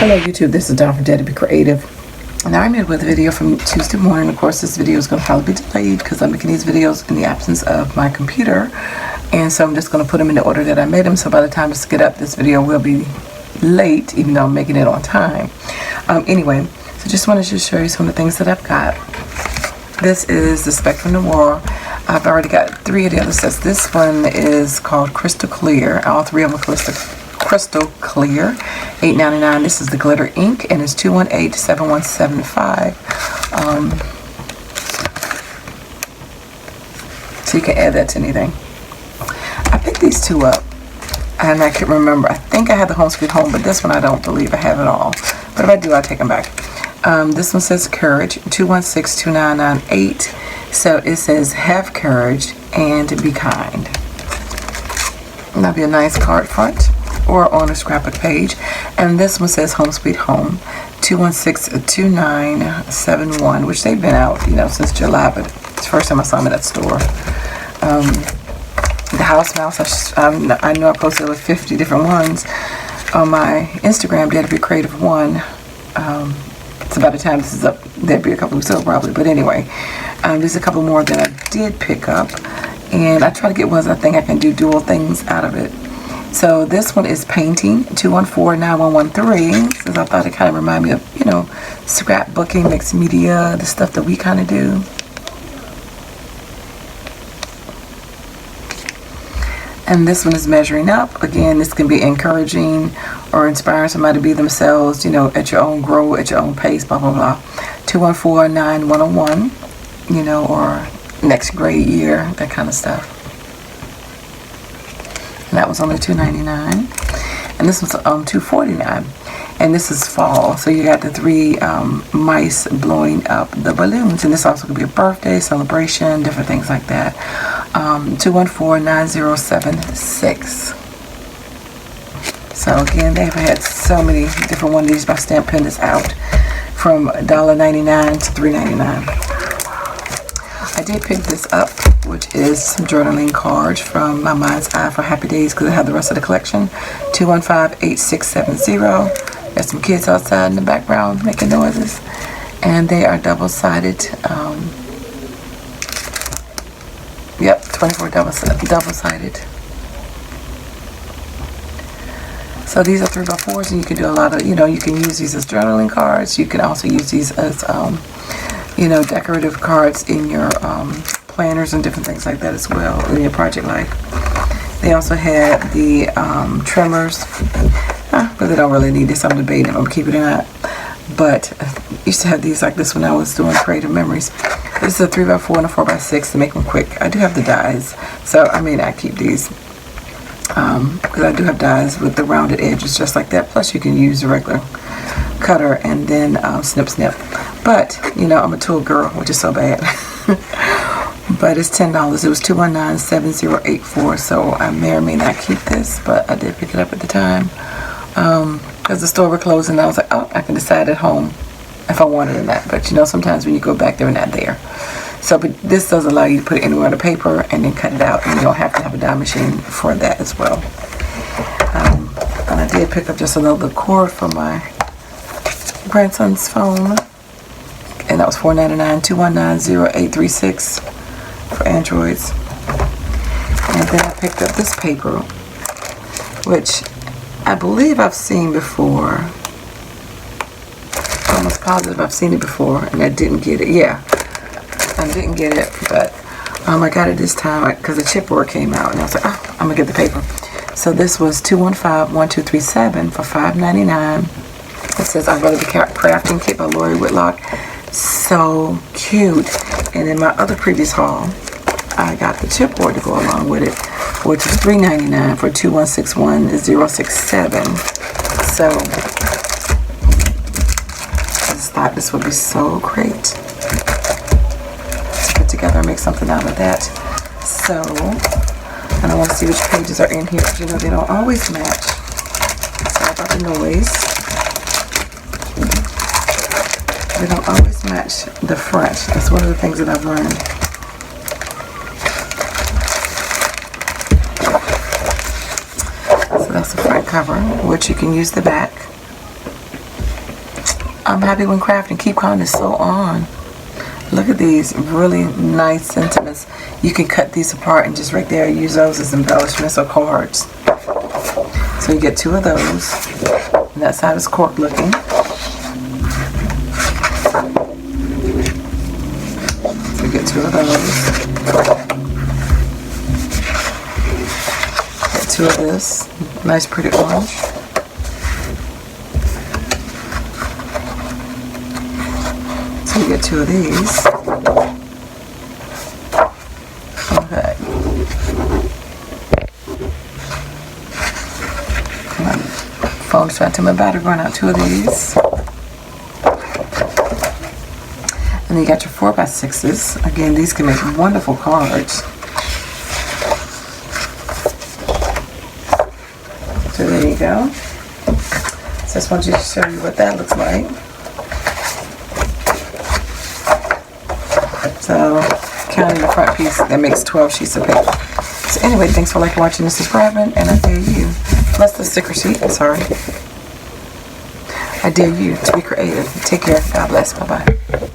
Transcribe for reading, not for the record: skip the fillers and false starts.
Hello YouTube, this is Dawn from DaretoBeCreative, and I'm here with a video from Tuesday morning. Of course, this video is going to probably be delayed because I'm making these videos in the absence of my computer, and so I'm just going to put them in the order that I made them. So by the time this get up, this video will be late, even though I'm making it on time. Anyway, so just wanted to show you some of the things that I've got. This is the Spectrum Noir. I've already got 3 of the other sets. This one is called Crystal Clear. All 3 of them are crystal clear, $8.99. This is the glitter ink, and it's 218-7175. So you can add that to anything. I picked these 2 up, and I can't remember. I think I have the Home Sweet Home, but this one I don't believe I have it all. But if I do, I'll take them back. This one says Courage, 216-2998. So it says have courage and be kind. And that'll be a nice card front or on a scrapbook page. And this one says Home Sweet Home, 216-2971, which they've been out, since July, but it's the first time I saw them at that store. The House Mouse, I know I posted over 50 different ones on my Instagram, DaretoBeCreative1. So by the time this is up, there'll be a couple weeks old probably, but anyway, there's a couple more that I did pick up, and I try to get ones I think I can do dual things out of it. So this one is Painting, 214-9113, since I thought it kind of reminded me of, scrapbooking, mixed media, the stuff that we kind of do. And this one is Measuring Up. Again, this can be encouraging or inspiring somebody to be themselves, at your own growth, at your own pace, blah, blah, blah. 214-9101, or next grade year, that kind of stuff. And that was only $2.99. And this was $2.49. And this is fall. So you got the 3 mice blowing up the balloons. And this also could be a birthday, celebration, different things like that. 214-9076. So again, they've had so many different ones of these by Stamp Pen that's out from $1.99 to $3.99. I did pick this up, which is some journaling cards from My Mind's Eye for Happy Days, because I have the rest of the collection. 215-8670. There's some kids outside in the background making noises, and they are double-sided. Yep, 24 double-sided. So these are 3x4s, and you can do a lot of, you can use these as journaling cards. You can also use these as, decorative cards in your planners and different things like that as well in your project life. They also had the trimmers. But they don't really need this. I'm debating if I'm keeping it or not. But I used to have these like this when I was doing Creative Memories. This is a 3x4 and a 4x6 to make them quick. I do have the dies, so I may not keep these. Because I do have dies with the rounded edges just like that. Plus you can use a regular cutter and then snip. But, I'm a tool girl, which is so bad. But it's $10. It was $219-7084. So I may or may not keep this, but I did pick it up at the time. Because the store was closing, I was like, I can decide at home if I want it or not. But sometimes when you go back, they're not there. So, but this does allow you to put it anywhere on the paper and then cut it out, and you don't have to have a die machine for that as well. And I did pick up just another cord for my grandson's phone, and that was $4.99. 219-0836 for Androids. And then I picked up this paper, which I believe I've seen before. I'm almost positive I've seen it before, and I didn't get it. Yeah, I didn't get it, but I got it this time because the chipboard came out, and I was like, I'm gonna get the paper. So this was 215-1237 for $5.99. It says I Love the Crafting Kit by Lori Whitlock. So cute. And in my other previous haul, I got the chipboard to go along with it, which is $3.99 for 2161067. So I just thought this would be so great to put together and make something out of that. So, and I want to see which pages are in here, because they don't always match. Sorry about the noise. They don't always match the front. That's one of the things that I've learned. So that's the front cover, which you can use the back. I'm happy when crafting. Keep calm is so on. Look at these really nice sentiments. You can cut these apart and just right there use those as embellishments or cards. So you get 2 of those. And that's how it's cork looking. So you get 2 of those. Get 2 of this. Nice pretty orange. So you get 2 of these. Okay. My phone's trying to my battery going out. 2 of these. And then you got your 4x6s. Again, these can make wonderful cards. So there you go. So I just want you to show you what that looks like. So counting the front piece, that makes 12 sheets of paper. So anyway, thanks for watching and subscribing, and I dare you, plus the sticker sheet, sorry. I dare you to be creative. Take care. God bless. Bye-bye.